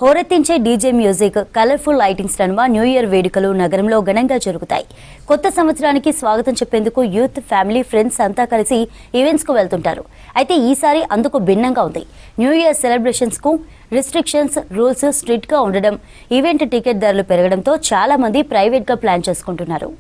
హోరెత్తించే DJ music, colourful lightings నడుమ new year వేడుకలు నగరంలో ఘనంగా జరుగుతాయి. కొత్త సంవత్సరానికి స్వాగతం చెప్పేందుకు యూత్, ఫ్యామిలీ, ఫ్రెండ్స్ అంతా కలిసి ఈవెంట్స్కు వెళ్తుంటారు. అయితే ఈసారి అందుకు భిన్నంగా ఉంది. న్యూ ఇయర్ సెలబ్రేషన్స్కు రిస్ట్రిక్షన్స్, రూల్స్ స్ట్రిక్ట్గా ఉండడం, ఈవెంట్ టికెట్ ధరలు పెరగడంతో చాలా మంది ప్రైవేట్గా ప్లాన్ చేసుకుంటున్నారు.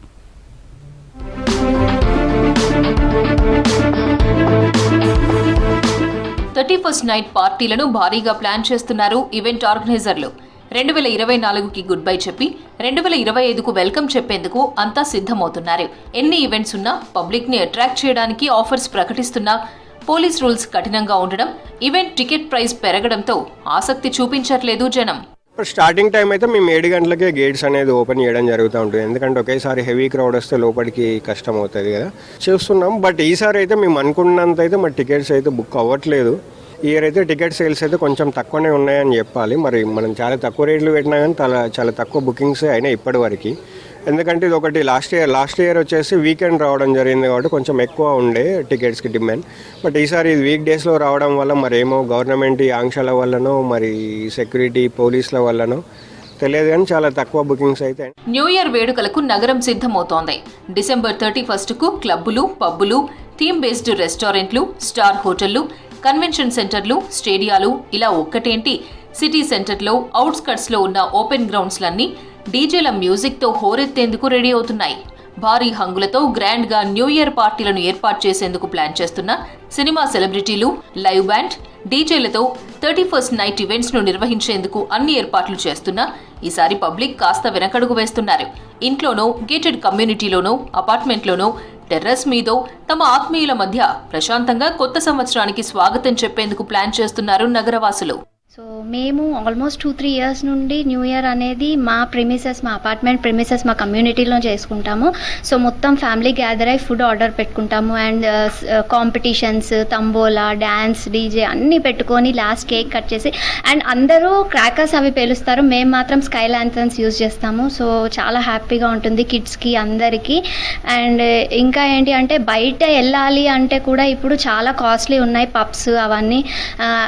31st నైట్ పార్టీలను భారీగా ప్లాన్ చేస్తున్నారు ఈవెంట్ ఆర్గనైజర్లు. 2024కి గుడ్ బై చెప్పి 2025కు వెల్కమ్ చెప్పేందుకు అంతా సిద్ధమవుతున్నారు. ఎన్ని ఈవెంట్స్ ఉన్నా పబ్లిక్ ని అట్రాక్ట్ చేయడానికి ఆఫర్స్ ప్రకటిస్తున్నా పోలీస్ రూల్స్ కఠినంగా ఉండడం, ఈవెంట్ టికెట్ ప్రైస్ పెరగడంతో ఆసక్తి చూపించట్లేదు జనం. స్టార్టింగ్ టైం అయితే మేము 7 గంటలకే గేట్స్ అనేది ఓపెన్ చేయడం జరుగుతూ ఉంటుంది. ఎందుకంటే ఒకేసారి హెవీ క్రౌడ్ వస్తే లోపలికి కష్టం అవుతుంది కదా, చూస్తున్నాం. బట్ ఈసారి అయితే మేము అనుకున్నంత అయితే మరి టికెట్స్ అయితే బుక్ అవ్వట్లేదు. ఈ ఇయర్ అయితే టికెట్ సేల్స్ అయితే కొంచెం తక్కువనే ఉన్నాయని చెప్పాలి. మరి మనం చాలా తక్కువ రేట్లు పెట్టినా కానీ చాలా తక్కువ బుకింగ్స్ అయినాయి ఇప్పటి వరకు. ఎందుకంటే ఇది ఒకటి లాస్ట్ ఇయర్ వచ్చేసి వీకెండ్ రావడం జరిగింది కాబట్టి కొంచెం ఎక్కువ ఉండే టికెట్స్కి డిమాండ్. బట్ ఈసారి ఇది వీక్ డేస్లో రావడం వల్ల మరి ఏమో గవర్నమెంట్ ఆంక్షల వల్లనో మరి సెక్యూరిటీ పోలీసుల వల్లనో తెలియదు కానీ చాలా తక్కువ బుకింగ్స్ అయితే. న్యూ ఇయర్ వేడుకలకు నగరం సిద్ధమవుతోంది. డిసెంబర్ 31కు క్లబ్బులు, పబ్బులు, థీమ్ బేస్డ్ రెస్టారెంట్లు, స్టార్ హోటళ్లు, కన్వెన్షన్ సెంటర్లు, స్టేడియాలు ఇలా ఒక్కటేంటి సిటీ సెంటర్లో, అవుట్స్కట్స్లో ఉన్న ఓపెన్ గ్రౌండ్స్లన్నీ డీజేల మ్యూజిక్తో హోరెత్తేందుకు రెడీ అవుతున్నాయి. భారీ హంగులతో గ్రాండ్గా న్యూ ఇయర్ పార్టీలను ఏర్పాటు చేసేందుకు ప్లాన్ చేస్తున్న సినిమా సెలబ్రిటీలు, లైవ్ బ్యాండ్, డీజేలతో 31st నైట్ ఈవెంట్స్ ను నిర్వహించేందుకు అన్ని ఏర్పాట్లు చేస్తున్నా ఈసారి పబ్లిక్ కాస్త వెనకడుగు వేస్తున్నారు. ఇంట్లోనో, గేటెడ్ కమ్యూనిటీలోనో, అపార్ట్మెంట్లోనో, టెర్రస్ మీదో తమ ఆత్మీయుల మధ్య ప్రశాంతంగా కొత్త సంవత్సరానికి స్వాగతం చెప్పేందుకు ప్లాన్ చేస్తున్నారు నగరవాసులు. సో మేము ఆల్మోస్ట్ 2-3 ఇయర్స్ నుండి న్యూ ఇయర్ అనేది మా ప్రెమిసెస్, మా అపార్ట్మెంట్ ప్రెమిసెస్, మా కమ్యూనిటీలో చేసుకుంటాము. సో మొత్తం ఫ్యామిలీ గ్యాదర్ అయి ఫుడ్ ఆర్డర్ పెట్టుకుంటాము. And competitions, tambola, dance, DJ అన్నీ పెట్టుకొని లాస్ట్ కేక్ కట్ చేసి అండ్ అందరూ క్రాకర్స్ అవి పేలుస్తారు. మేము మాత్రం స్కై ల్యాంథర్న్స్ యూజ్ చేస్తాము. సో చాలా హ్యాపీగా ఉంటుంది కిడ్స్కి, అందరికీ. అండ్ ఇంకా ఏంటి అంటే బయట వెళ్ళాలి అంటే కూడా ఇప్పుడు చాలా కాస్ట్లీ ఉన్నాయి పబ్స్ అవన్నీ.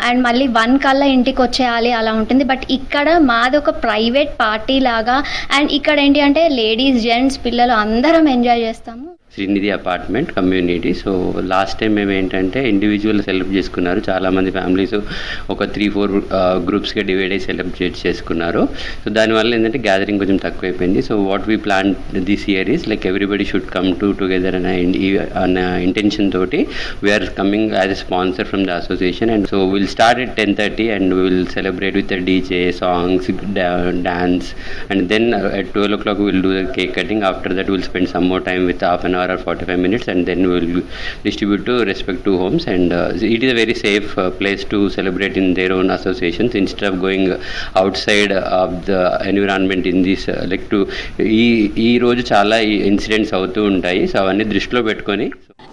అండ్ మళ్ళీ 1 కల్లా ఇంటికి వచ్చేయాలి అలా ఉంటుంది. బట్ ఇక్కడ మాది ఒక ప్రైవేట్ పార్టీ లాగా. అండ్ ఇక్కడ ఏంటి అంటే లేడీస్, జెంట్స్, పిల్లలు అందరం ఎంజాయ్ చేస్తాము. Srinidhi apartment community. So last time మేము ఏంటంటే ఇండివిజువల్ సెలబ్రేట్ చేసుకున్నారు. చాలామంది ఫ్యామిలీస్ ఒక 3-4 గ్రూప్స్గా డివైడ్ అయ్యి సెలబ్రేట్ చేసుకున్నారు. సో దానివల్ల ఏంటంటే గ్యాదరింగ్ కొంచెం తక్కువైపోయింది. So what we plan this year is like everybody should come together అన్న ఇంటెన్షన్ తోటి we are coming as a sponsor from the association. And so will start at 10:30 and will celebrate with DJ, songs, dance. And then at 12 o'clock we'll do the cake cutting. After that we'll spend some more time with half an hour or 45 minutes and then we will distribute to respective homes. And it is a very safe place to celebrate in their own associations instead of going outside of the environment in this like to ఈ రోజు చాలా incidents అవుతూ ఉంటాయి. So అవన్నీ దృష్టిలో పెట్టుకొని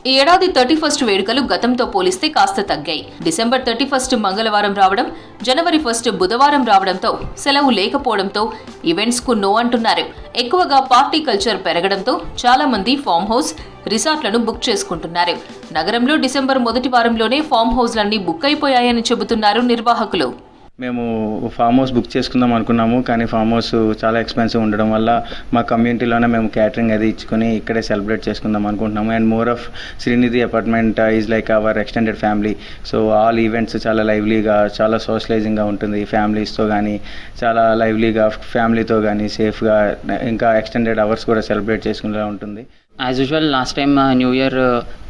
ఈ ఏడాది 31st వేడుకలు గతంతో పోలిస్తే కాస్త తగ్గాయి. డిసెంబర్ 31st మంగళవారం రావడం, జనవరి 1 బుధవారం రావడంతో సెలవు లేకపోవడంతో ఈవెంట్స్ కు నో అంటున్నారు. ఎక్కువగా పార్టీ కల్చర్ పెరగడంతో చాలా మంది ఫామ్ హౌస్, రిసార్ట్లను బుక్ చేసుకుంటున్నారు. నగరంలో డిసెంబర్ మొదటి వారంలోనే ఫామ్ హౌస్లన్నీ బుక్ అయిపోయాయని చెబుతున్నారు నిర్వాహకులు. మేము ఫామ్ హౌస్ బుక్ చేసుకుందాం అనుకున్నాము, కానీ ఫామ్ హౌస్ చాలా ఎక్స్పెన్సివ్ ఉండడం వల్ల మా కమ్యూనిటీలోనే మేము క్యాటరింగ్ అది ఇచ్చుకొని ఇక్కడే సెలబ్రేట్ చేసుకుందాం అనుకుంటున్నాము. And more of Srinidhi apartment is like our extended family. So all events చాలా లైవ్లీగా, చాలా సోషలైజింగ్గా ఉంటుంది. ఫ్యామిలీస్తో కానీ చాలా లైవ్లీగా, ఫ్యామిలీతో కానీ సేఫ్గా, ఇంకా ఎక్స్టెండెడ్ అవర్స్ కూడా సెలబ్రేట్ చేసుకునేలా ఉంటుంది. As usual last time new year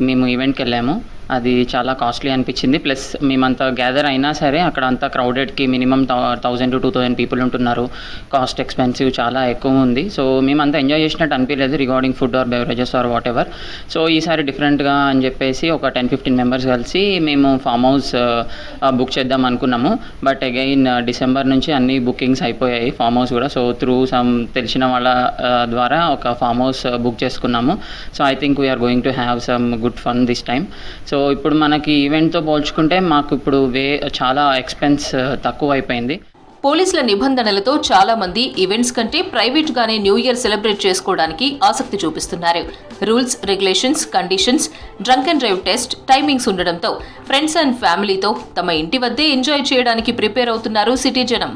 మేము ఈవెంట్కి వెళ్ళాము. అది చాలా కాస్ట్లీ అనిపించింది. ప్లస్ మేమంతా గ్యాదర్ అయినా సరే అక్కడ అంతా క్రౌడెడ్కి మినిమం 1000 to 2000 పీపుల్ ఉంటున్నారు. కాస్ట్ ఎక్స్పెన్సివ్ చాలా ఎక్కువ ఉంది. సో మేమంతా ఎంజాయ్ చేసినట్టు అనిపించలేదు regarding food or beverages or whatever. So ఈసారి డిఫరెంట్గా అని చెప్పేసి ఒక 10-15 మెంబర్స్ కలిసి మేము ఫామ్ హౌస్ బుక్ చేద్దాం అనుకున్నాము. బట్ అగైన్ డిసెంబర్ నుంచి అన్ని బుకింగ్స్ అయిపోయాయి ఫామ్ హౌస్ కూడా. సో త్రూ సమ్ తెలిసిన వాళ్ళ ద్వారా ఒక ఫామ్ హౌస్ బుక్ చేసుకున్నాము. So I think we are going to have some good fun this time. So ఇప్పుడు మనకి ఈవెంట్తో పోల్చుకుంటే మాకు ఇప్పుడు చాలా ఎక్స్పెన్స్ తక్కువ అయిపోయింది. పోలీసుల నిబంధనలతో చాలా మంది ఈవెంట్స్ కంటే ప్రైవేట్ గానే న్యూ ఇయర్ సెలబ్రేట్ చేసుకోవడానికి ఆసక్తి చూపిస్తున్నారు. Rules, regulations, conditions, drunk and drive test, timings ఉండడంతో ఫ్రెండ్స్ అండ్ ఫ్యామిలీతో తమ ఇంటి వద్దే ఎంజాయ్ చేయడానికి ప్రిపేర్ అవుతున్నారు సిటీ జనం.